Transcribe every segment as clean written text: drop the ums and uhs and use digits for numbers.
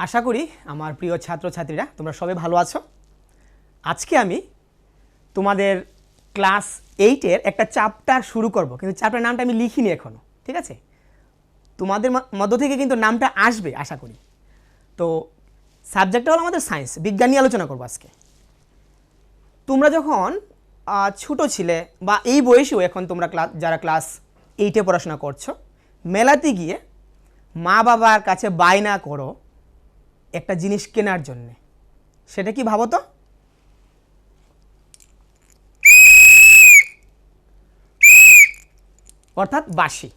আশা করি আমার প্রিয় ছাত্রছাত্রীরা তোমরা সবাই ভালো আছো। আজকে আমি তোমাদের ক্লাস 8-এর একটা চ্যাপ্টার শুরু করব, কিন্তু চ্যাপ্টার নামটা আমি লিখিনি এখনো, ঠিক আছে? তোমাদের মধ্য থেকে কিন্তু নামটা আসবে আশা করি। তো সাবজেক্টটা হলো আমাদের সায়েন্স, বিজ্ঞান নিয়ে আলোচনা করবো আজকে। তোমরা যখন ছোট ছিলে বা এই বয়সেও এখন তোমরা যারা ক্লাস 8-এ পড়াশোনা করছো, মেলাতে গিয়ে মা বাবার কাছে বায়না করো একটা জিনিস কেনার জন্যে, সেটা কি ভাবো তো? অর্থাৎ বাঁশি,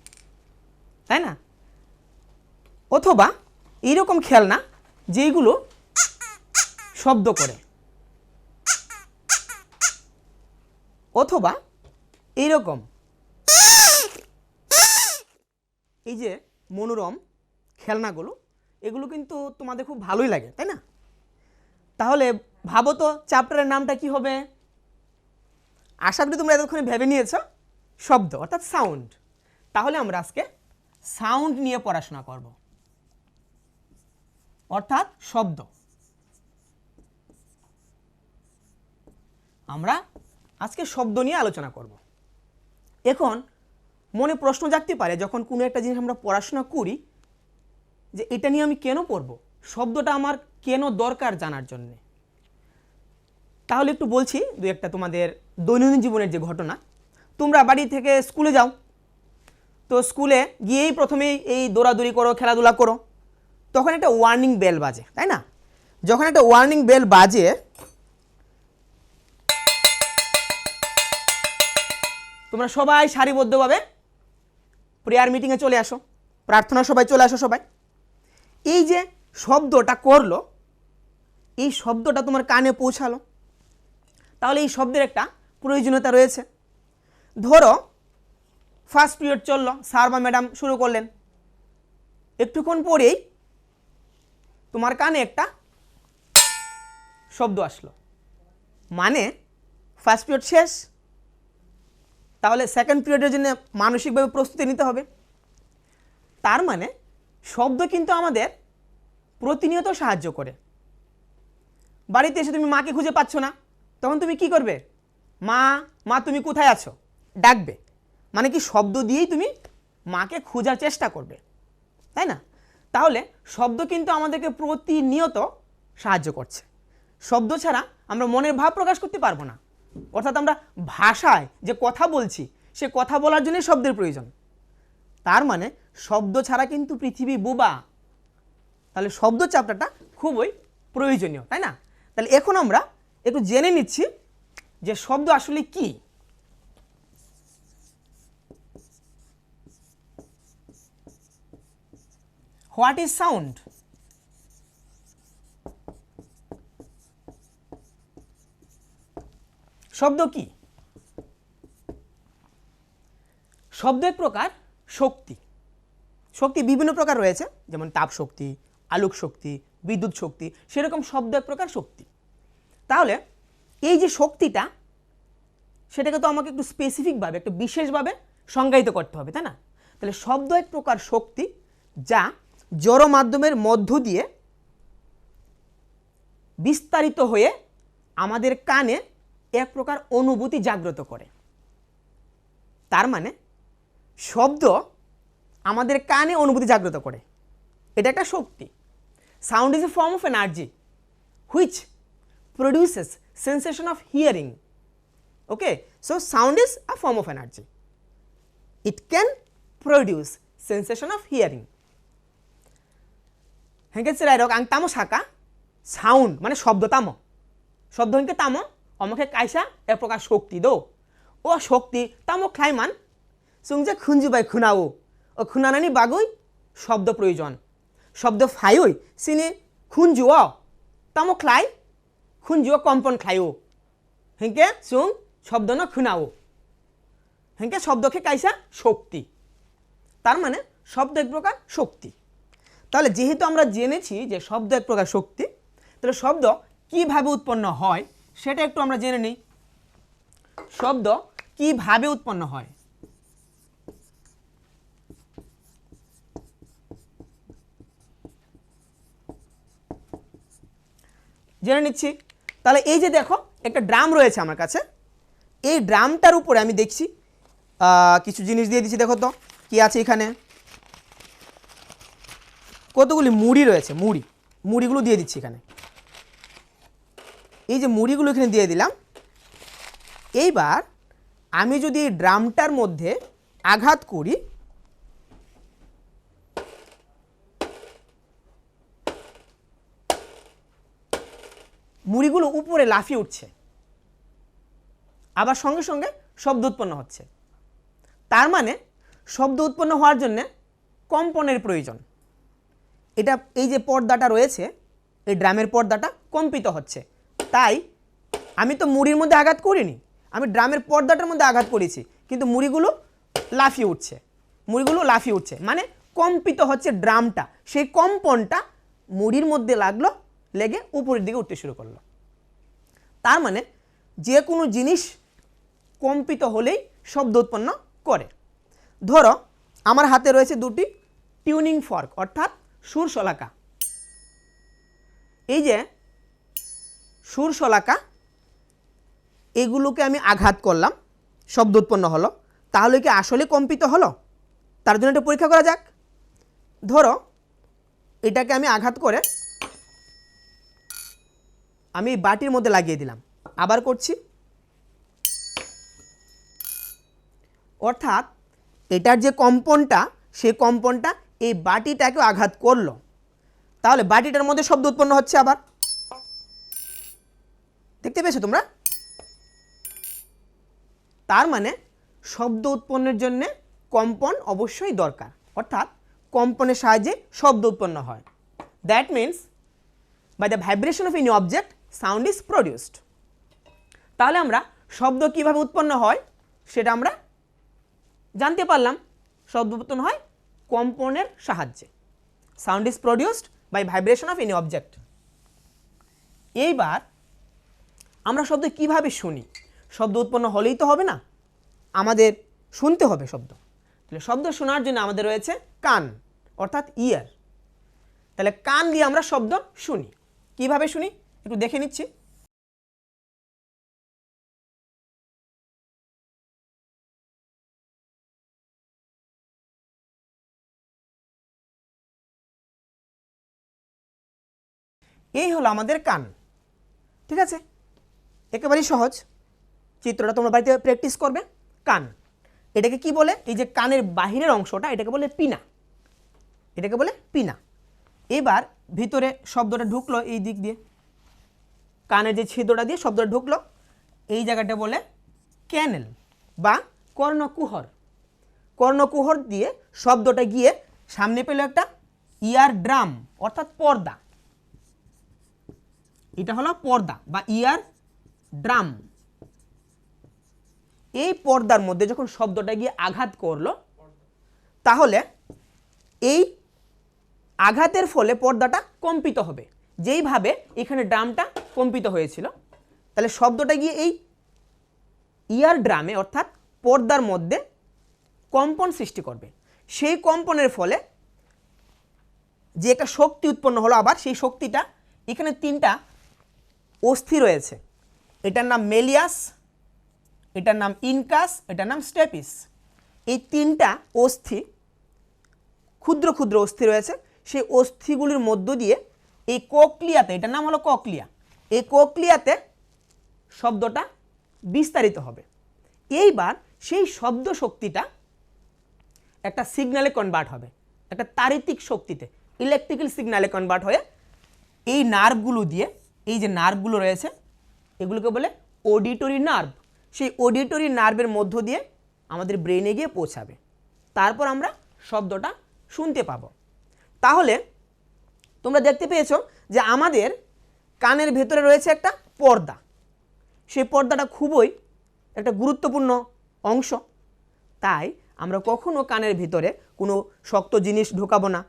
তাই না? অথবা এইরকম খেলনা যেগুলো শব্দ করে, অথবা এইরকম এই যে মনোরম খেলনাগুলো, এগুলো কিন্তু তোমাদের খুব ভালোই লাগে, তাই না? তাহলে ভাবো তো চ্যাপ্টারের নামটা কি হবে? আশা করি তোমরা এতক্ষণে ভেবে নিয়েছো, শব্দ অর্থাৎ সাউন্ড। তাহলে আমরা আজকে সাউন্ড নিয়ে পড়াশোনা করব, অর্থাৎ শব্দ। আমরা আজকে শব্দ নিয়ে আলোচনা করব। এখন মনে প্রশ্ন জাগতে পারে যখন কোনো একটা জিনিস আমরা পড়াশোনা করি, যে এটা নিয়ে আমি কেন পড়ব, শব্দটা আমার কেন দরকার জানার জন্যে। তাহলে একটু বলছি দু একটা তোমাদের দৈনন্দিন জীবনের যে ঘটনা। তোমরা বাড়ি থেকে স্কুলে যাও, তো স্কুলে গিয়েই প্রথমেই এই দৌড়াদৌড়ি করো, খেলাধুলা করো, তখন একটা ওয়ার্নিং বেল বাজে, তাই না? যখন একটা ওয়ার্নিং বেল বাজে, তোমরা সবাই সারিবদ্ধভাবে প্রেয়ার মিটিংয়ে চলে আসো, প্রার্থনা সবাই চলে আসো সবাই। এই যে শব্দটা করলো, এই শব্দটা তোমার কানে পৌঁছালো, তাহলে এই শব্দের একটা প্রয়োজনীয়তা রয়েছে। ধরো ফার্স্ট পিরিয়ড চললো, স্যার বা ম্যাডাম শুরু করলেন, একটুক্ষণ পরেই তোমার কানে একটা শব্দ আসলো, মানে ফার্স্ট পিরিয়ড শেষ। তাহলে সেকেন্ড পিরিয়ডের জন্য মানসিকভাবে প্রস্তুতি নিতে হবে। তার মানে শব্দ কিন্তু আমাদের প্রতিনিয়ত সাহায্য করে। বাড়িতে এসে তুমি মাকে খুঁজে পাচ্ছ না, তখন তুমি কি করবে? মা, মা তুমি কোথায় আছো ডাকবে, মানে কি শব্দ দিয়েই তুমি মাকে খোঁজার চেষ্টা করবে, তাই না? তাহলে শব্দ কিন্তু আমাদেরকে প্রতিনিয়ত সাহায্য করছে। শব্দ ছাড়া আমরা মনের ভাব প্রকাশ করতে পারবো না, অর্থাৎ আমরা ভাষায় যে কথা বলছি, সে কথা বলার জন্যই শব্দের প্রয়োজন। তার মানে শব্দ ছাড়া কিন্তু পৃথিবী বোবা। তাহলে শব্দ চ্যাপ্টারটা খুবই প্রয়োজনীয়, তাই না? তাহলে এখন আমরা একটু জেনে নিচ্ছি যে শব্দ আসলে কি। What is sound? শব্দ কি? শব্দ এক প্রকার শক্তি। শক্তি বিভিন্ন প্রকার রয়েছে, যেমন তাপ শক্তি, আলোক শক্তি, বিদ্যুৎ শক্তি, সেরকম শব্দ এক প্রকার শক্তি। তাহলে এই যে শক্তিটা, সেটাকে তো আমাকে একটু স্পেসিফিকভাবে, একটু বিশেষভাবে সংজ্ঞায়িত করতে হবে, তাই না? তাহলে শব্দ এক প্রকার শক্তি যা জড় মাধ্যমের মধ্য দিয়ে বিস্তারিত হয়ে আমাদের কানে এক প্রকার অনুভূতি জাগ্রত করে। তার মানে শব্দ আমাদের কানে অনুভূতি জাগ্রত করে, এটা একটা শক্তি। Sound is a form of energy which produces sensation of hearing. Okay, so sound is a form of energy, it can produce sensation of hearing. হেঁকে চিরাইরক আং তামো শাকা, সাউন্ড মানে শব্দ, তামো শব্দ হেঁকে তামো আমাকে কাইসা এক প্রকার শক্তি দো, ও শক্তি তামো খ্লাইমান সুংজে খুঞ্জুবাই খুনাও, ও খুনানানি বাগুই শব্দ প্রয়োজন। শব্দ ফাইই সিনি খুঞ্জুও তামো খ্লাই, খুঞ্জুও কম্পন খ্লাইও, হেঁকে সুং শব্দ ন খুনাও, হেঁকে শব্দকে কাইসা শক্তি। তার মানে শব্দ এক প্রকার শক্তি। তাহলে যেহেতু আমরা জেনেছি যে শব্দ এক প্রকার শক্তি, তাহলে শব্দ কিভাবে উৎপন্ন হয় সেটা একটু আমরা জেনে নিই। শব্দ কিভাবে উৎপন্ন হয়? জেনে নিচ্ছি। তাহলে এই যে দেখো একটা ড্রাম রয়েছে আমার কাছে, এই ড্রামটার উপরে আমি দেখছি কিছু জিনিস দিয়ে দিচ্ছি। দেখো তো কি আছে এখানে, কতগুলি মুড়ি রয়েছে, মুড়িগুলো দিয়ে দিচ্ছি এখানে। এই যে মুড়িগুলো এখানে দিয়ে দিলাম। এইবার আমি যদি এই ড্রামটার মধ্যে আঘাত করি, মুড়িগুলো উপরে লাফিয়ে উঠছে, আবার সঙ্গে সঙ্গে শব্দ উৎপন্ন হচ্ছে। তার মানে শব্দ উৎপন্ন হওয়ার জন্য কম্পনের প্রয়োজন। এটা এই যে পর্দাটা রয়েছে, এই ড্রামের পর্দাটা কম্পিত হচ্ছে। তাই আমি তো মুড়ির মধ্যে আঘাত করিনি, আমি ড্রামের পর্দাটার মধ্যে আঘাত করেছি, কিন্তু মুড়িগুলো লাফিয়ে উঠছে, মানে কম্পিত হচ্ছে ড্রামটা। সেই কম্পনটা মুড়ির মধ্যে লাগলো, লেগে উপরের দিকে উঠতে শুরু করলো। তার মানে যে কোনো জিনিস কম্পিত হলেই শব্দ উৎপন্ন করে। ধরো আমার হাতে রয়েছে দুটি টিউনিং ফর্ক অর্থাৎ সুর শলাকা। এই যে সুর শলাকা, এগুলোকে আমি আঘাত করলাম, শব্দ উৎপন্ন হলো। তাহলে কি আসলে কম্পিত হলো? তার জন্য এটা পরীক্ষা করা যাক। ধরো এটাকে আমি আঘাত করে আমি বাটির মধ্যে লাগিয়ে দিলাম, আবার করছি। অর্থাৎ এটার যে কম্পনটা, সেই কম্পনটা এই বাটিটাকে আঘাত করলো, তাহলে বাটিটার মধ্যে শব্দ উৎপন্ন হচ্ছে। আবার দেখতে পেয়েছো তোমরা? তার মানে শব্দ উৎপন্নের জন্য কম্পন অবশ্যই দরকার, অর্থাৎ কম্পনের সাহায্যে শব্দ উৎপন্ন হয়। That means by the vibration of any object sound is produced. তাহলে আমরা শব্দ কিভাবে উৎপন্ন হয় সেটা আমরা জানতে পারলাম। শব্দ উৎপন্ন হয় কম্পনের সাহায্যে। Sound is produced by vibration of any object. এইবার আমরা শব্দ কিভাবে শুনি? শব্দ উৎপন্ন হলেই তো হবে না, আমাদের শুনতে হবে শব্দ। তাহলে শব্দ শোনার জন্য আমাদের রয়েছে কান অর্থাৎ ইয়ার। তাহলে কান দিয়ে আমরা শব্দ শুনি। কিভাবে শুনি একটু দেখে নিচ্ছি। এই হলো আমাদের কান, ঠিক আছে? একেবারেই সহজ। চিত্রটা তোমরা বাড়িতে প্র্যাকটিস করবে। কান, এটাকে কি বলে? এই যে কানের বাহিরের অংশটা, এটাকে বলে পিনা, এটাকে বলে পিনা। এবার ভিতরে শব্দটা ঢুকলো এই দিক দিয়ে, কানের যে ছিদ্রটা দিয়ে শব্দটা ঢুকলো, এই জায়গাটা বলে ক্যানেল বা কর্ণকুহর। কর্ণকুহর দিয়ে শব্দটা গিয়ে সামনে পেল একটা ইয়ার ড্রাম অর্থাৎ পর্দা। এটা হলো পর্দা বা ইয়ার ড্রাম। এই পর্দার মধ্যে যখন শব্দটা গিয়ে আঘাত করলো, তাহলে এই আঘাতের ফলে পর্দাটা কম্পিত হবে। যেইভাবে এখানে ড্রামটা কম্পিত হয়েছিল, তাহলে শব্দটা গিয়ে এই ইয়ার ড্রামে অর্থাৎ পর্দার মধ্যে কম্পন সৃষ্টি করবে। সেই কম্পনের ফলে যে একটা শক্তি উৎপন্ন হলো, আবার সেই শক্তিটা এখানে তিনটা অস্থি রয়েছে। এটার নাম মেলিয়াস, এটার নাম ইনকাস, এটার নাম স্টেপিস। এই তিনটা অস্থি, ক্ষুদ্র ক্ষুদ্র অস্থি রয়েছে। সেই অস্থিগুলির মধ্য দিয়ে এই কোকলিয়াতে, এটার নাম হলো কোকলিয়া, এই কোকলিয়াতে শব্দটা বিস্তারিত হবে। এইবার সেই শব্দ শক্তিটা একটা সিগন্যালে কনভার্ট হবে, একটা তাড়িতিক শক্তিতে, ইলেকট্রিক্যাল সিগন্যালে কনভার্ট হয়ে এই নার্ভগুলো দিয়ে, এই যে নার্ভগুলো রয়েছে এগুলোকে বলে অডিটরি নার্ভ। সেই অডিটরি নার্ভের মধ্য দিয়ে আমাদের ব্রেনে গিয়ে পৌঁছাবে। তারপর আমরা শব্দটা শুনতে পাবো। তাহলে তোমরা দেখতে পেয়েছো যে আমাদের কানের ভেতরে রয়েছে একটা পর্দা। সেই পর্দাটা খুবই একটা গুরুত্বপূর্ণ অংশ। তাই আমরা কখনো কানের ভিতরে কোনো শক্ত জিনিস ঢোকাবো না,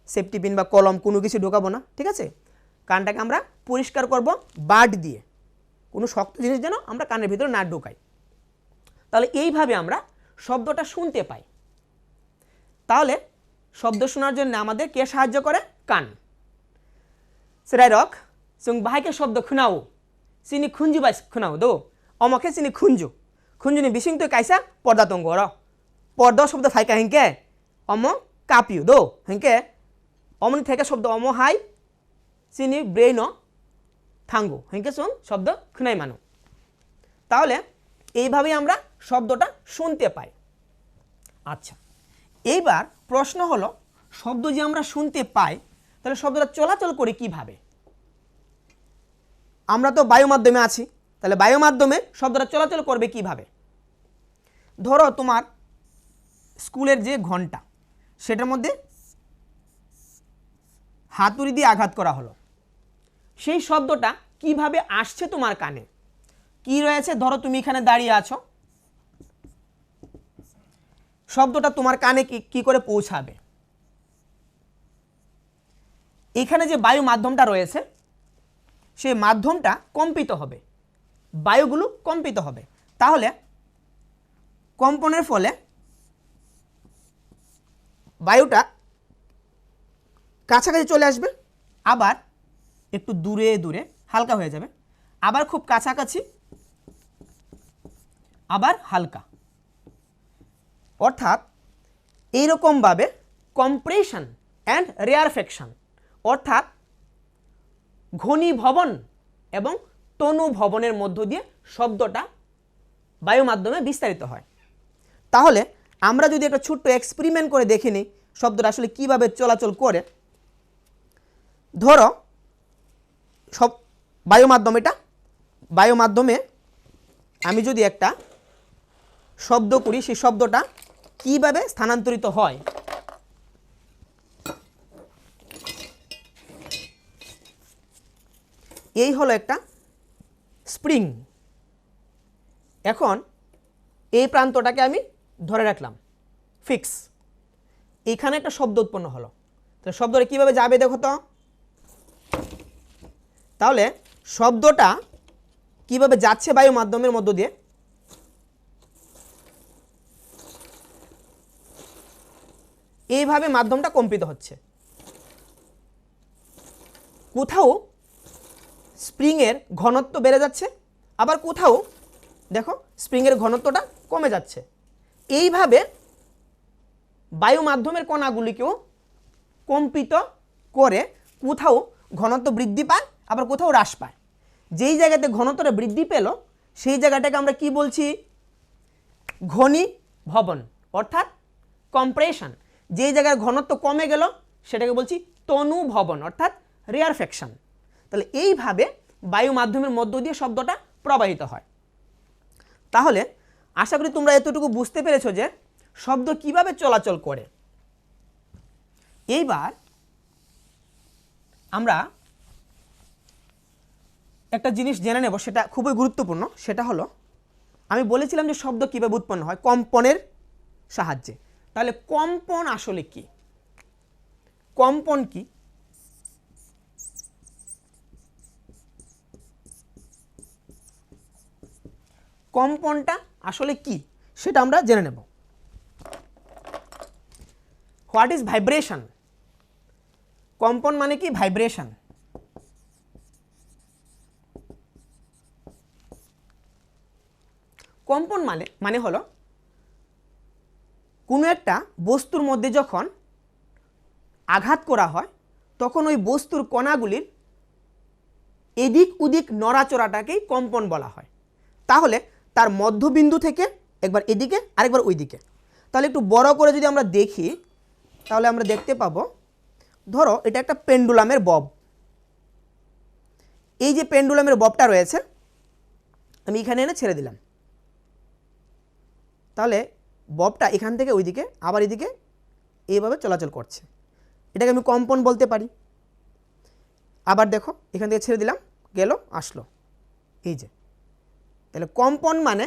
সেফটি পিন বা কলম কোনো কিছু ঢোকাবো না, ঠিক আছে? কানটাকে আমরা পরিষ্কার করব বাড দিয়ে, কোনো শক্ত জিনিস যেন আমরা কানের ভিতরে না ঢোকাই। তাহলে এইভাবে আমরা শব্দটা শুনতে পাই। তাহলে শব্দ শোনার জন্য আমাদের কে সাহায্য করে? কান। সেটাই রক। जों बाहायके शब्द खोनाओ सिनि खुंजु बाय खोनाओ दो अमके सिनि खुंजु खुंजुनि बिसिं तो कायसा पर्दा दंग र पर्दा शब्द फाइका हिंके अम कापिउ दो हिंके अमनि थेके शब्द अम हाय सिनि ब्रेन थांगो हिंके जों शब्द खोनाय मानो তাহলে এইভাবেই আমরা শব্দটা শুনতে পাই। আচ্ছা, এইবার প্রশ্ন হলো শব্দ যে আমরা শুনতে পাই তাহলে শব্দটা চলাচল করে কিভাবে? আমরা তো বায়ু মাধ্যমে আছি, তাহলে বায়ু মাধ্যমে শব্দটা চলাচল করবে কিভাবে? ধরো তোমার স্কুলের যে ঘন্টা সেটার মধ্যে হাতুড়ি দিয়ে আঘাত করা হলো, সেই শব্দটা কিভাবে আসছে তোমার কানে? কি রয়েছে, ধরো তুমি এখানে দাঁড়িয়ে আছো, শব্দটা তোমার কানে কি করে পৌঁছাবে? এখানে যে বায়ু মাধ্যমটা রয়েছে সেই মাধ্যমটা কম্পিত হবে, বায়ুগুলো কম্পিত হবে, তাহলে কম্পনের ফলে বায়ুটা কাছাকাছি চলে আসবে, আবার একটু দূরে দূরে হালকা হয়ে যাবে, আবার খুব কাছাকাছি, আবার হালকা। অর্থাৎ এইরকমভাবে কম্প্রেশন অ্যান্ড রেয়ারফেকশন অর্থাৎ ঘনীভবন এবং তনুভবনের মধ্য দিয়ে শব্দটা বায়ু মাধ্যমে বিস্তারিত হয়। তাহলে আমরা যদি একটা ছোট্ট এক্সপেরিমেন্ট করে দেখে নিই শব্দটা আসলে কিভাবে চলাচল করে। ধরো সব বায়ু মাধ্যম, এটা বায়ু মাধ্যমে আমি যদি একটা শব্দ করি সেই শব্দটা কিভাবে স্থানান্তরিত হয়। এই হলো একটা স্প্রিং, এখন এই প্রান্তটাকে আমি ধরে রাখলাম ফিক্স, এইখানে একটা শব্দ উৎপন্ন হলো, তো শব্দটা কিভাবে যাবে দেখো তো। তাহলে শব্দটা কিভাবে যাচ্ছে বায়ু মাধ্যমের মধ্য দিয়ে, এইভাবে মাধ্যমটা কম্পিত হচ্ছে। কোথাও স্প্রিংয়ের ঘনত্ব বেড়ে যাচ্ছে, আবার কোথাও দেখো স্প্রিংয়ের ঘনত্বটা কমে যাচ্ছে। এইভাবে বায়ু মাধ্যমের কণাগুলিকেও কম্পিত করে কোথাও ঘনত্ব বৃদ্ধি পায়, আবার কোথাও হ্রাস পায়। যেই জায়গাতে ঘনত্বটা বৃদ্ধি পেল সেই জায়গাটাকে আমরা কি বলছি? ঘনীভবন অর্থাৎ কম্প্রেশন। যেই জায়গার ঘনত্ব কমে গেল সেটাকে বলছি তনুভবন অর্থাৎ রেয়ারফেকশন। তাহলে এইভাবে বায়ু মাধ্যমের মধ্য দিয়ে শব্দটা প্রবাহিত হয়। তাহলে আশা করি তোমরা এতটুকু বুঝতে পেরেছো যে শব্দ কিভাবে চলাচল করে। এইবার আমরা একটা জিনিস জেনে নেব, সেটা খুবই গুরুত্বপূর্ণ। সেটা হলো আমি বলেছিলাম যে শব্দ কিভাবে উৎপন্ন হয়, কম্পনের সাহায্যে। তাহলে কম্পন আসলে কি? কম্পন কি? কম্পনটা আসলে কি সেটা আমরা জেনে নেব। What is vibration? কম্পন মানে কি? ভাইব্রেশন। কম্পন মানে হলো কোনো একটা বস্তুর মধ্যে যখন আঘাত করা হয় তখন ওই বস্তুর কণাগুলির এদিক ওদিক নড়াচড়াটাকেই কম্পন বলা হয়। তাহলে তার মধ্যবিন্দু থেকে একবার এদিকে আরেকবার ওইদিকে। তাহলে একটু বড় করে যদি আমরা দেখি তাহলে আমরা দেখতে পাবো, ধরো এটা একটা পেন্ডুলামের বব। এই যে পেন্ডুলামের ববটা রয়েছে আমি এখানে এনে ছেড়ে দিলাম, তাহলে ববটা এখান থেকে ওইদিকে আবার এদিকে এইভাবে চলাচল করছে, এটাকে আমি কম্পন বলতে পারি। আবার দেখো এখান থেকে ছেড়ে দিলাম, গেল আসলো, এই যে। তাহলে কম্পন মানে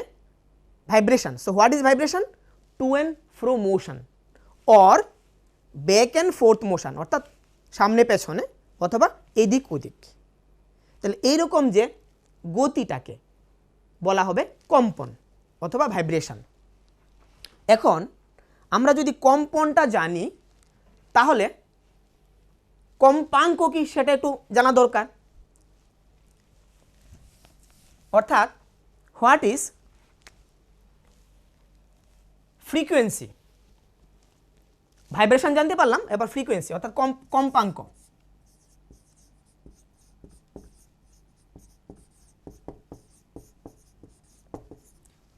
vibration. So what is vibration? To and fro motion or back and forth motion, অর্থাৎ সামনে পেছনে অথবা এদিক ওদিক। তাহলে এইরকম যে গতিটাকে বলা হবে কম্পন অথবা ভাইব্রেশন। এখন আমরা যদি কম্পনটা জানি তাহলে কম্পাঙ্ক কি সেটা একটু জানা দরকার। অর্থাৎ হোয়াট ইজ ফ্রিকোয়েন্সি, ভাইব্রেশন জানতে পারলাম, এবার ফ্রিকোয়েন্সি অর্থাৎ কম্পাঙ্ক।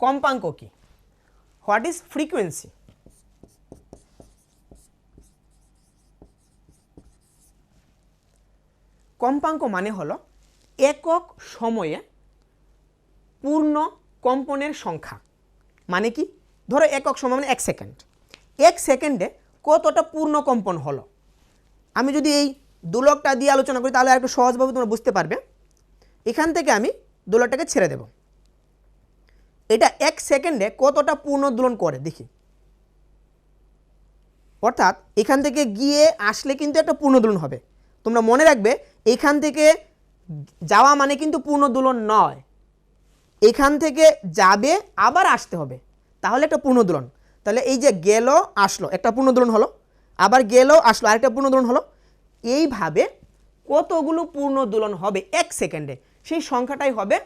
কম্পাঙ্ক কি? What is frequency? কম্পাঙ্ক মানে হলো একক সময়ে পূর্ণ কম্পনের সংখ্যা। মানে কি? ধরো একক সময় মানে 1 সেকেন্ড, 1 সেকেন্ডে কতটা পূর্ণ কম্পন হলো। আমি যদি এই দোলকটা দিয়ে আলোচনা করি তাহলে একটু সহজভাবে তোমরা বুঝতে পারবে। এখান থেকে আমি দোলকটাকে ছেড়ে দেব, এটা 1 সেকেন্ডে কতটা পূর্ণ দোলন করে দেখি। অর্থাৎ এখান থেকে গিয়ে আসলে কিন্তু একটা পূর্ণ দোলন হবে। তোমরা মনে রাখবে এখান থেকে যাওয়া মানে কিন্তু পূর্ণ দোলন নয়, এখান থেকে যাবে আবার আসতে হবে, তাহলে একটা পূর্ণ দোলন। তাহলে এই যে গেল আসলো একটা পূর্ণ দোলন হলো, আবার গেল আসলো আরেকটা পূর্ণ দোলন হলো। এইভাবে কতগুলো পূর্ণ দোলন হবে 1 সেকেন্ডে, সেই সংখ্যাটাই হবে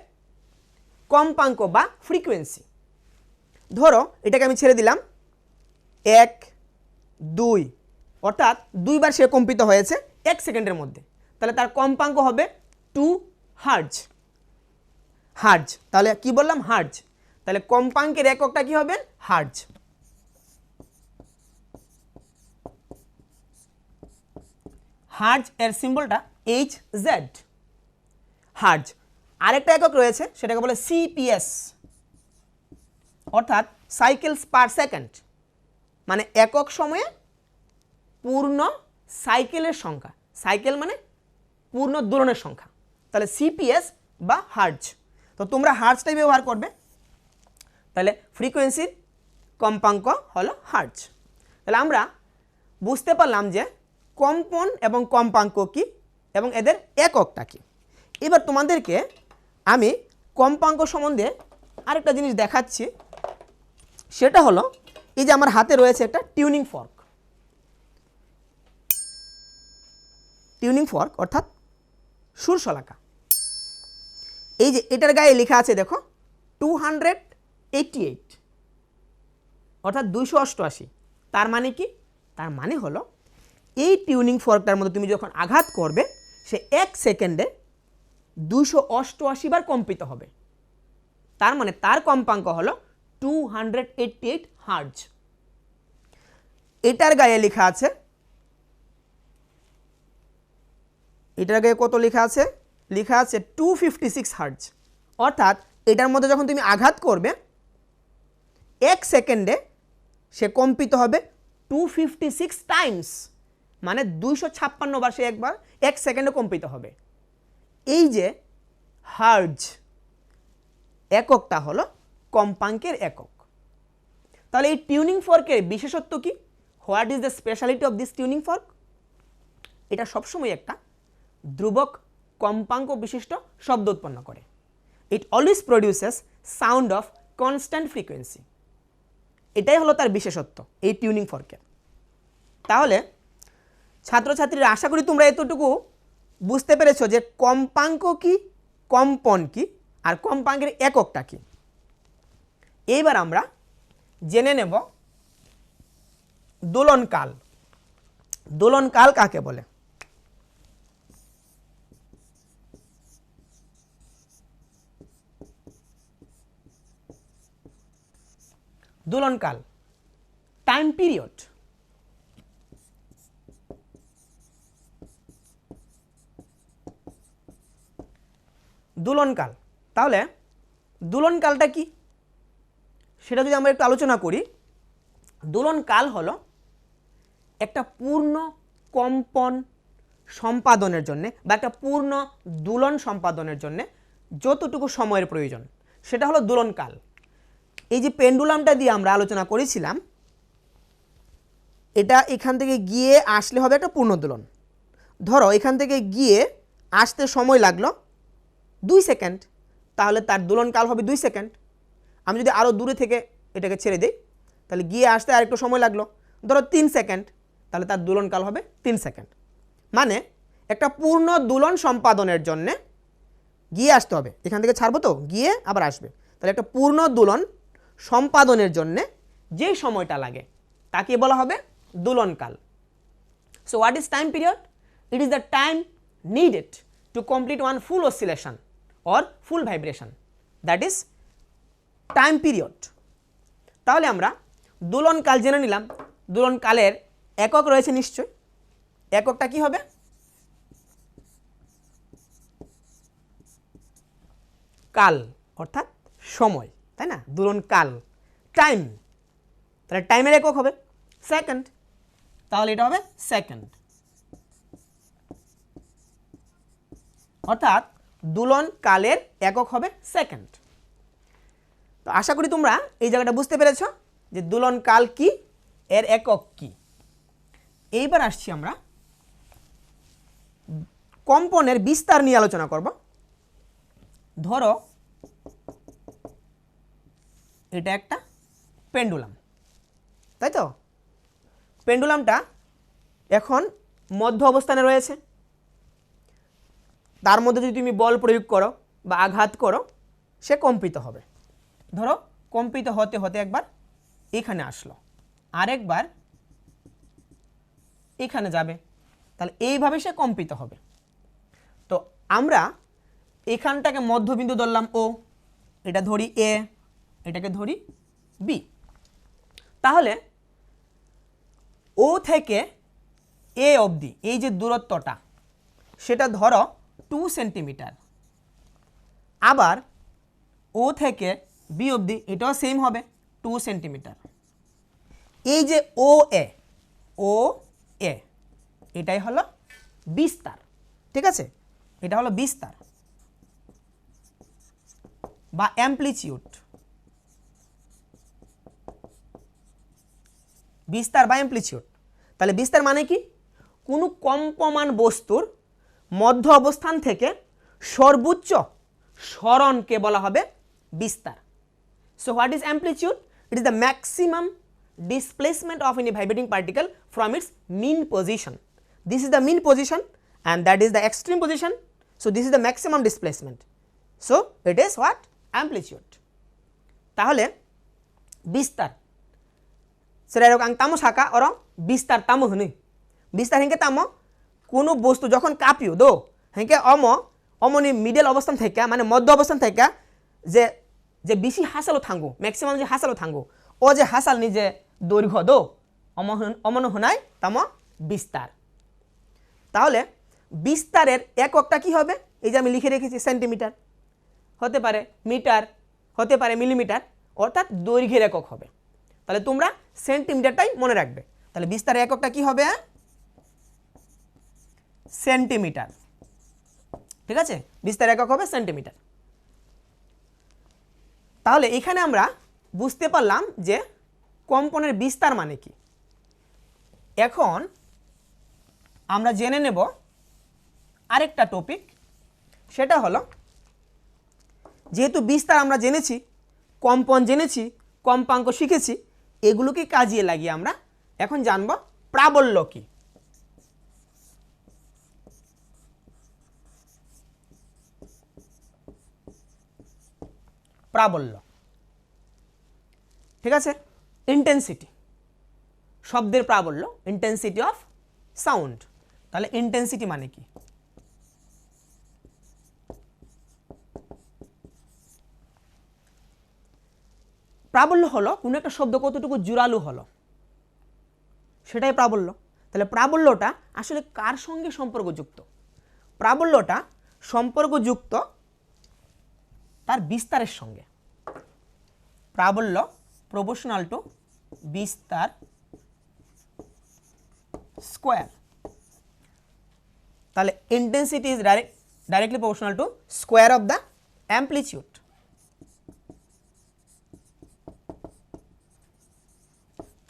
কম্পাঙ্ক বা ফ্রিকোয়েন্সি। ধরো এটাকে আমি ছেড়ে দিলাম 1 2, অর্থাৎ 2 বার সে কম্পিত হয়েছে 1 সেকেন্ডের মধ্যে, তাহলে তার কম্পাঙ্ক হবে 2 হার্জ। হার্জ, তাহলে কি বললাম? হার্জ। তাহলে কম্পাঙ্কের এককটা কি হবে? হার্জ। হার্জ এর সিম্বলটা HZ, হার্জ। আরেকটা একক রয়েছে সেটাকে বলে CPS, অর্থাৎ সাইকেলস পার সেকেন্ড, মানে একক সময়ে পূর্ণ সাইকেলের সংখ্যা। সাইকেল মানে পূর্ণ দোলনের সংখ্যা, তাহলে CPS বা হার্জ। তো তোমরা হার্জটাই ব্যবহার করবে। তাহলে ফ্রিকোয়েন্সির কম্পাঙ্ক হলো হার্জ। তাহলে আমরা বুঝতে পারলাম যে কম্পন এবং কম্পাঙ্ক কি এবং এদের এককটা কি। এবার তোমাদেরকে আমি কম্পাঙ্ক সম্বন্ধে আরেকটা জিনিস দেখাচ্ছি, সেটা হলো এই যে আমার হাতে রয়েছে একটা টিউনিং ফর্ক। টিউনিং ফর্ক অর্থাৎ সুরশলাকা। এই যে এটার গায়ে লেখা আছে দেখো 288, অর্থাৎ 288। তার মানে কি? তার মানে হলো এই টিউনিং ফর্কটার মধ্যে তুমি যখন আঘাত করবে সে 1 সেকেন্ডে 288 বার কম্পিত হবে। তার মানে তার কম্পাঙ্ক হলো 288 হার্জ। এটার গায়ে লেখা আছে, এটার গায়ে কত লেখা আছে? লেখা আছে 256 হার্জ। অর্থাৎ এটার মধ্যে যখন তুমি আঘাত করবে 1 সেকেন্ডে সে কম্পিত হবে 256 টাইমস, মানে 256 বার সে একবার 1 সেকেন্ডে কম্পিত হবে। এই যে হার্জ এককটা হলো কম্পাঙ্কের একক। তাহলে এই টিউনিং ফর্কের বিশেষত্ব কি? What is the speciality of this tuning fork? এটা সবসময় একটা ধ্রুবক কম্পাঙ্ক বিশিষ্ট শব্দ উৎপন্ন করে। ইট always produces sound of constant frequency. এটাই হলো তার বিশেষত্ব এই টিউনিং ফর্কের। তাহলে ছাত্রছাত্রীরা আশা করি তোমরা এতটুকু বুঝতে পেরেছো যে কম্পাঙ্ক কি, কম্পন কি, আর কম্পাঙ্কের এককটা কি। এইবার আমরা জেনে নেব দোলনকাল। দোলনকাল কাকে বলে? দোলনকাল, টাইম পিরিয়ড। দোলনকাল, তাহলে দোলনকালটা কি সেটা যদি আমরা একটু আলোচনা করি। দোলনকাল হলো একটা পূর্ণ কম্পন সম্পাদনের জন্য বা একটা পূর্ণ দোলন সম্পাদনের জন্য যতটুকু সময়ের প্রয়োজন সেটা হলো দোলনকাল। এই যে পেন্ডুলামটা দিয়ে আমরা আলোচনা করেছিলাম, এটা এখান থেকে গিয়ে আসলে হবে একটা পূর্ণ দোলন। ধরো এখান থেকে গিয়ে আসতে সময় লাগলো 2 সেকেন্ড, তাহলে তার দোলনকাল হবে 2 সেকেন্ড। আমি যদি আরও দূরে থেকে এটাকে ছেড়ে দিই তাহলে গিয়ে আসতে আরেকটু সময় লাগলো, ধরো 3 সেকেন্ড, তাহলে তার দোলনকাল হবে 3 সেকেন্ড। মানে একটা পূর্ণ দোলন সম্পাদনের জন্যে গিয়ে আসতে হবে, এখান থেকে ছাড়বো তো গিয়ে আবার আসবে। তাহলে একটা পূর্ণ দোলন সম্পাদনের জন্য যে সময়টা লাগে তাকে বলা হবে দোলনকাল। So what is time period? It is the time needed to complete one full oscillation or full vibration, that is time period. তাহলে আমরা দোলনকাল জেনে নিলাম। দোলনকালের একক রয়েছে নিশ্চয়, এককটা কি হবে? কাল অর্থাৎ সময়, তাই না? দোলনকাল টাইম, তাহলে টাইমের একক হবে সেকেন্ড, তাহলে এটা হবে সেকেন্ড, অর্থাৎ দোলনকালের একক হবে সেকেন্ড। তো আশা করি তোমরা এই জায়গাটা বুঝতে পেরেছ যে দোলনকাল কি, এর একক কি। এইবার আসছি আমরা কম্পনের বিস্তার নিয়ে আলোচনা করব। ধরো এটা একটা পেন্ডুলাম, তাই তো? পেন্ডুলামটা এখন মধ্য অবস্থানে রয়েছে, তার মধ্যে যদি তুমি বল প্রয়োগ করো বা আঘাত করো সে কম্পিত হবে। ধরো কম্পিত হতে হতে একবার এখানে আসলো, আরেকবার এখানে যাবে, তাহলে এইভাবে সে কম্পিত হবে। তো আমরা এখানটাকে মধ্যবিন্দু ধরলাম ও, এটা ধরি এ, এটাকে ধরি বি। তাহলে ও থেকে এ অবধি এই যে দূরত্বটা সেটা ধরো 2 সেন্টিমিটার, আবার ও থেকে বি অবধি এটাও সেম হবে 2 সেন্টিমিটার। এই যে ও এ এটাই হলো বিস্তার, ঠিক আছে? এটা হলো বিস্তার বা অ্যামপ্লিটিউড, বিস্তার বা অ্যামপ্লিটিউড। তাহলে বিস্তার মানে কি? কোনো কম্পমান বস্তুর মধ্য অবস্থান থেকে সর্বোচ্চ সরণকে বলা হবে বিস্তার। So what is amplitude? It is the maximum displacement of any vibrating particle from its mean position. This is the mean position and that is the extreme position. So this is the maximum displacement. So it is what? Amplitude. তাহলে বিস্তার সেটা ang tamo saka orang বিস্তার tamo huni. বিস্তার হেনকে tamo কোনো বস্তু যখন কাঁপিও দো হেনকে অমনি মিডল অবস্থান থেকে মানে মধ্য অবস্থান থেকে যে যে বেশি হাসালো থাঙ্গো, ম্যাক্সিমাম যে হাসালো থাঙ্গো ও যে হাসাল নিজে দৈর্ঘ্য দো অমন হনায় তাম বিস্তার। তাহলে বিস্তারের এককটা কি হবে? এই যে আমি লিখে রেখেছি সেন্টিমিটার, হতে পারে মিটার, হতে পারে মিলিমিটার, অর্থাৎ দৈর্ঘ্যের একক হবে। তাহলে তোমরা সেন্টিমিটারটাই মনে রাখবে। তাহলে বিস্তারের এককটা কি হবে? সেন্টিমিটার, ঠিক আছে? বিস্তারের একক হবে সেন্টিমিটার। তাহলে এখানে আমরা বুঝতে পারলাম যে কম্পনের বিস্তার মানে কি। এখন আমরা জেনে নেব আরেকটা টপিক, সেটা হলো যেহেতু বিস্তার আমরা জেনেছি, কম্পন জেনেছি, কম্পাঙ্ক শিখেছি, এগুলোকে কাজে লাগিয়ে আমরা এখন জানব প্রাবল্য কি। প্রাবল্য, ঠিক আছে? ইন্টেন্সিটি, শব্দের প্রাবল্য, ইন্টেন্সিটি অফ সাউন্ড। তাহলে ইন্টেন্সিটি মানে কি? প্রাবল্য হলো কোনো একটা শব্দ কতটুকু জোরালো হলো সেটাই প্রাবল্য। তাহলে প্রাবল্যটা আসলে কার সঙ্গে সম্পর্কযুক্ত? প্রাবল্যটা সম্পর্কযুক্ত তার বিস্তারের সঙ্গে। প্রাবল্য প্রপোর্শনাল টু বিস্তার স্কোয়ার। তাহলে intensity is directly proportional to square of the amplitude.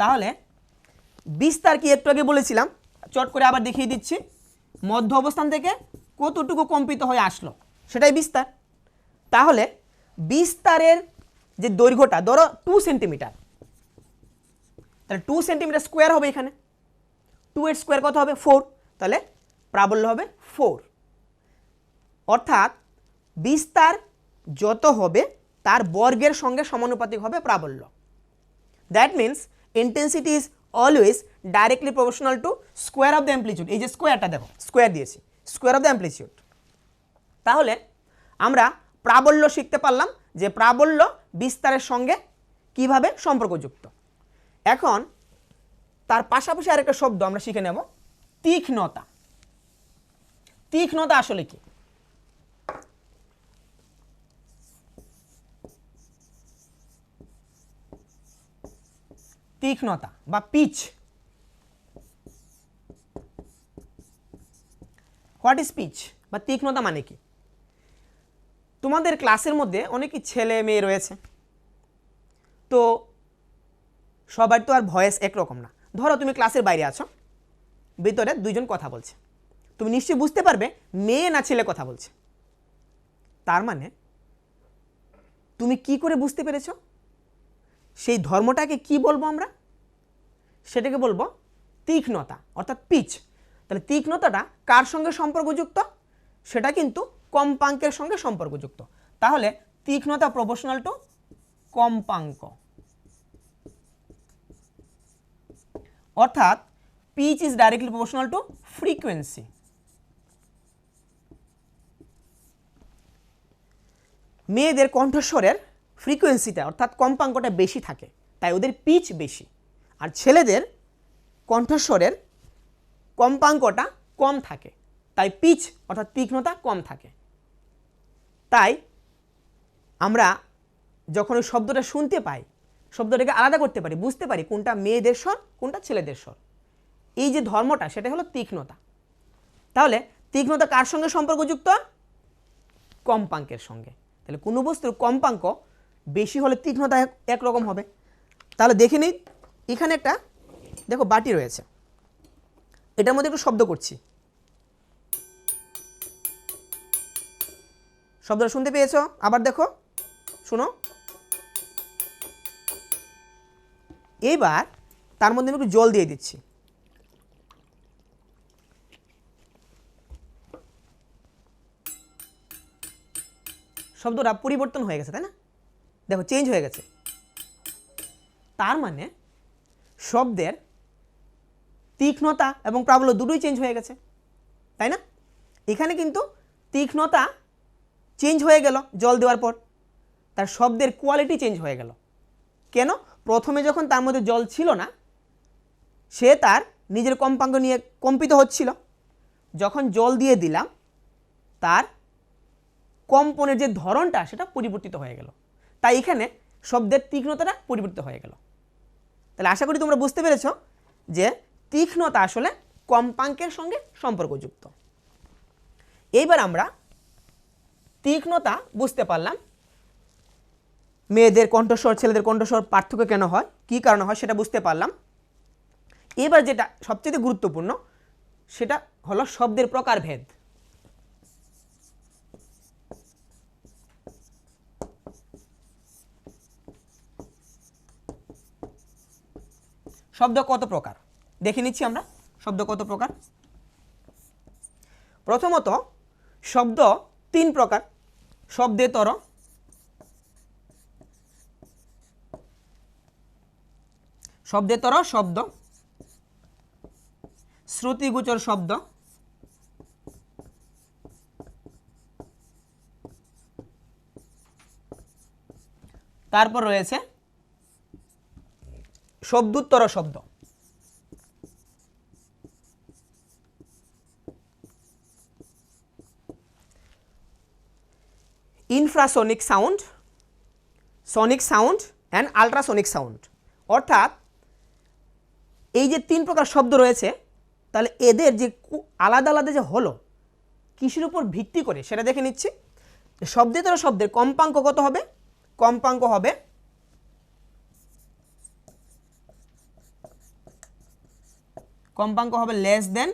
তাহলে বিস্তার কি একটু আগে বলেছিলাম, চট করে আবার দেখিয়ে দিচ্ছি। মধ্য অবস্থান থেকে কতটুকু কম্পিত হয়ে আসলো সেটাই বিস্তার। তাহলে বিস্তারের যে দৈর্ঘ্যটা ধরো 2 সেন্টিমিটার, তাহলে 2 সেন্টিমিটার স্কোয়ার হবে এখানে, 2 এর স্কোয়ার কত হবে? 4, তাহলে প্রাবল্য হবে 4। অর্থাৎ বিস্তার যত হবে তার বর্গের সঙ্গে সমানুপাতিক হবে প্রাবল্য। That means intensity is always directly proportional to square of the amplitude. এই যে স্কোয়ারটা দেখো, স্কোয়ার দিয়েছি, স্কোয়ার অফ দ্য অ্যাম্পলিটিউড। তাহলে আমরা প্রাবল্য শিখতে পারলাম যে প্রাবল্য বিস্তারের সঙ্গে কিভাবে সম্পর্কযুক্ত। এখন তার পাশাপাশি আরেকটা শব্দ আমরা শিখে নেব, তীক্ষ্ণতা। তীক্ষ্ণতা আসলে কি? তীক্ষ্ণতা বা পিচ, হোয়াট ইজ পিচ বা তীক্ষ্ণতা মানে কি? তোমাদের ক্লাসের মধ্যে অনেকই ছেলে মেয়ে রয়েছে, তো সবার তো আর ভয়েস একরকম না। ধরো তুমি ক্লাসের বাইরে আছো, ভিতরে দুইজন কথা বলছে, তুমি নিশ্চয়ই বুঝতে পারবে মেয়ে না ছেলে কথা বলছে। তার মানে তুমি কি করে বুঝতে পেরেছো? সেই ধর্মটাকে কি বলবো আমরা? সেটাকে বলবো তীক্ষ্ণতা অর্থাৎ পিচ। তাহলে তীক্ষ্ণতাটা কার সঙ্গে সম্পর্কযুক্ত? সেটা কিন্তু কম্পাঙ্কের সঙ্গে সম্পর্কযুক্ত। তাহলে তীক্ষ্ণতা প্রপোর্শনাল টু কম্পাঙ্ক, অর্থাৎ pitch is directly proportional to frequency. মেয়েদের কণ্ঠস্বরের ফ্রিকোয়েন্সিটা অর্থাৎ কম্পাঙ্কটা বেশি থাকে, তাই ওদের পিচ বেশি। আর ছেলেদের কণ্ঠস্বরের কম্পাঙ্কটা কম থাকে, তাই পিচ অর্থাৎ তীক্ষ্ণতা কম থাকে। তাই আমরা যখন ওই শব্দটা শুনতে পাই, শব্দটাকে আলাদা করতে পারি, বুঝতে পারি কোনটা মেয়েদের স্বর কোনটা ছেলেদের স্বর। এই যে ধর্মটা সেটা হলো তীক্ষ্ণতা। তাহলে তীক্ষ্ণতা কার সঙ্গে সম্পর্কযুক্ত? কম্পাঙ্কের সঙ্গে। তাহলে কোনো বস্তুর কম্পাঙ্ক বেশি হলে তীক্ষ্ণতা একরকম হবে। তাহলে দেখে নিই, এখানে একটা দেখো বাটি রয়েছে, এটার মধ্যে একটু শব্দ করছি, শব্দটা শুনতে পেয়েছো? আবার দেখো, শুনো। এইবার তার মধ্যে আমি একটু জল দিয়ে দিচ্ছি, শব্দটা পরিবর্তন হয়ে গেছে, তাই না? দেখো চেঞ্জ হয়ে গেছে। তার মানে শব্দের তীক্ষ্ণতা এবং প্রাবল্য দুটোই চেঞ্জ হয়ে গেছে, তাই না? এখানে কিন্তু তীক্ষ্ণতা চেঞ্জ হয়ে গেল জল দেওয়ার পর, তার শব্দের কোয়ালিটি চেঞ্জ হয়ে গেল। কেন? প্রথমে যখন তার মধ্যে জল ছিল না, সে তার নিজের কম্পাঙ্ক নিয়ে কম্পিত হচ্ছিল। যখন জল দিয়ে দিলাম, তার কম্পনের যে ধরনটা সেটা পরিবর্তিত হয়ে গেল, তাই এখানে শব্দের তীক্ষ্ণতাটা পরিবর্তিত হয়ে গেল। তাহলে আশা করি তোমরা বুঝতে পেরেছ যে তীক্ষ্ণতা আসলে কম্পাঙ্কের সঙ্গে সম্পর্কযুক্ত। এইবার আমরা তীক্ষ্ণতা বুঝতে পারলাম, মেয়েদের কণ্ঠস্বর ছেলেদের কণ্ঠস্বর পার্থক্য কেন হয়, কী কারণে হয় সেটা বুঝতে পারলাম। এবার যেটা সবচেয়ে গুরুত্বপূর্ণ সেটা হলো শব্দের প্রকারভেদ। শব্দ কত প্রকার দেখে নিচ্ছি আমরা। শব্দ কত প্রকার? প্রথমত শব্দ তিন প্রকার। শব্দেতর, শব্দেতর শব্দ, শ্রুতিগোচর শব্দ, তারপর রয়েছে শব্দোত্তর শব্দ। Infrasonic sound, Sonic sound and ultrasonic sound. অর্থাৎ এই যে তিন প্রকার শব্দ রয়েছে, তাহলে এদের যে আলাদা আলাদা যে হলো কিসের উপর ভিত্তি করে সেটা দেখে নিচ্ছি। শব্দেতর শব্দের কম্পাঙ্ক কত হবে? কম্পাঙ্ক হবে লেস দেন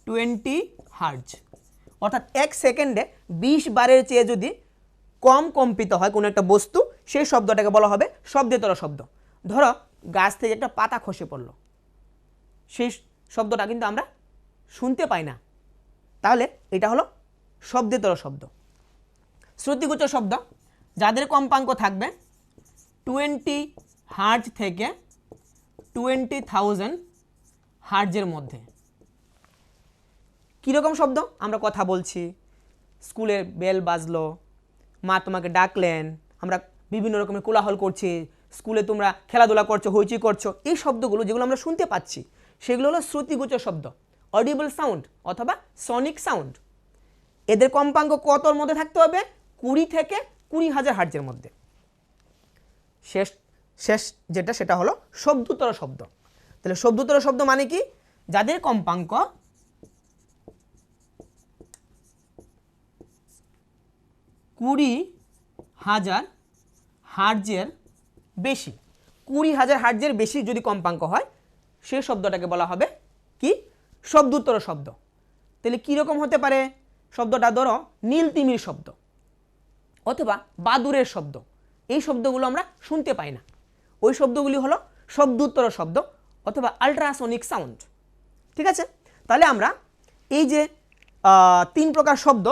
20 হার্জ। অর্থাৎ এক সেকেন্ডে 20 বারের চেয়ে যদি কম কম্পিত হয় কোনো একটা বস্তু, সেই শব্দটাকে বলা হবে শব্দেতর শব্দ। ধরো গাছ থেকে একটা পাতা খসে পড়লো, সেই শব্দটা কিন্তু আমরা শুনতে পাই না, তাহলে এটা হলো শব্দেতর শব্দ। শ্রুতিগোচর শব্দ যাদের কম্পাঙ্ক থাকবে 20 হার্জ থেকে 20,000 হার্জের মধ্যে। কীরকম শব্দ? আমরা কথা বলছি, স্কুলের বেল বাজলো, মা তোমাকে ডাকলেন, আমরা বিভিন্ন রকমের কোলাহল করছি, স্কুলে তোমরা খেলাধুলা করছো, হইচই করছো, এই শব্দগুলো যেগুলো আমরা শুনতে পাচ্ছি সেগুলো হলো শ্রুতিগোচর শব্দ, অডিবল সাউন্ড অথবা সনিক সাউন্ড। এদের কম্পাঙ্ক কতর মধ্যে থাকতে হবে? 20 থেকে 20,000 হার্জের মধ্যে। শেষ যেটা সেটা হলো শব্দতর শব্দ। তাহলে শব্দতর শব্দ মানে কি? যাদের কম্পাঙ্ক 20,000 হার্জের বেশি, 20,000 হার্জের বেশি যদি কম্পাঙ্ক হয় সেই শব্দটাকে বলা হবে কি? শব্দতর শব্দ। তাহলে কীরকম হতে পারে শব্দটা? ধরো নীল তিমির শব্দ অথবা বাদুরের শব্দ, এই শব্দগুলো আমরা শুনতে পাই না, ওই শব্দগুলি হলো শব্দোত্তর শব্দ অথবা আল্ট্রাসনিক সাউন্ড। ঠিক আছে, তাহলে আমরা এই যে 3 প্রকার শব্দ,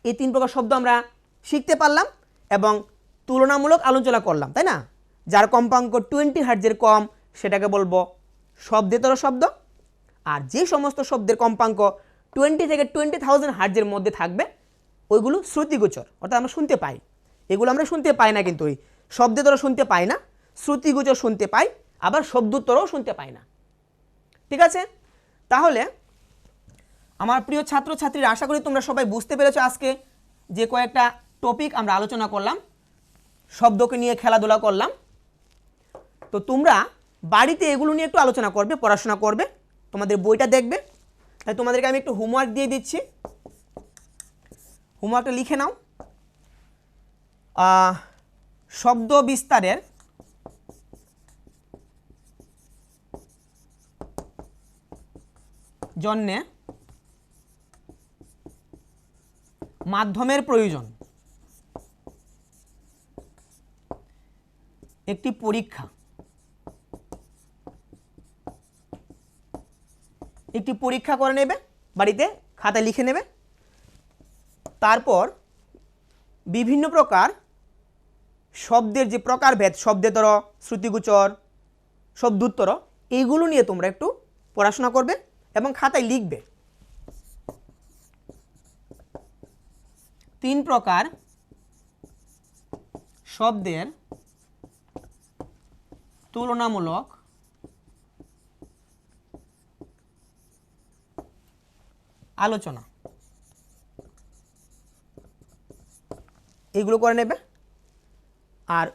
এই 3 প্রকার শব্দ আমরা শিখতে পারলাম এবং তুলনামূলক আলোচনা করলাম, তাই না? যার কম্পাঙ্ক 20 হার্জের কম সেটাকে বলবো শব্দেতর শব্দ, আর যে সমস্ত শব্দের কম্পাঙ্ক 20 থেকে 20,000 হার্জের মধ্যে থাকবে ওইগুলো শ্রুতিগোচর, অর্থাৎ আমরা শুনতে পাই। এগুলো আমরা শুনতে পাই না, কিন্তু ওই শব্দেতর শুনতে পাই না, শ্রুতিগোচর শুনতে পাই, আবার শব্দোত্তরও শুনতে পাই না। ঠিক আছে, তাহলে আমার প্রিয় ছাত্রছাত্রীরা, আশা করি তোমরা সবাই বুঝতে পেরেছো আজকে যে কয়েকটা টপিক আমরা আলোচনা করলাম, শব্দকে নিয়ে খেলাধুলা করলাম। তো তোমরা বাড়িতে এগুলো নিয়ে একটু আলোচনা করবে, পড়াশোনা করবে, তোমাদের বইটা দেখবে। তাই তোমাদেরকে আমি একটু হোমওয়ার্ক দিয়ে দিচ্ছি, হোমওয়ার্কটা লিখে নাও। শব্দ বিস্তারের জন্যে মাধ্যমের প্রয়োজন। একটি পরীক্ষা, একটি পরীক্ষা করে নেবে, বাড়িতে খাতায় লিখে নেবে। তারপর বিভিন্ন প্রকার শব্দের যে প্রকারভেদ, শব্দেতর, শ্রুতিগোচর, শব্দোত্তর, এইগুলো নিয়ে তোমরা একটু পড়াশোনা করবে এবং খাতায় লিখবে। 3 প্রকার শব্দের তুলনামূলক আলোচনা, এইগুলো করে নেবে। আর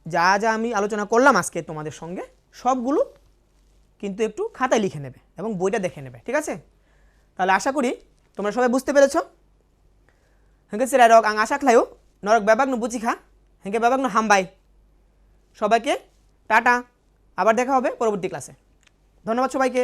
যা যা আমি আলোচনা করলাম আজকে তোমাদের সঙ্গে সবগুলো কিন্তু একটু খাতায় লিখে নেবে এবং বইটা দেখে নেবে। ঠিক আছে, তাহলে আশা করি তোমরা সবাই বুঝতে পেরেছ। হেঁকে সিরারক আং আশা খাইও নরক ব্যাবাগ্ন বুচিখা হেঁকে ব্যাবাগ্ন হামবাই। সবাইকে টাটা, আবার দেখা হবে পরবর্তী ক্লাসে। ধন্যবাদ সবাইকে।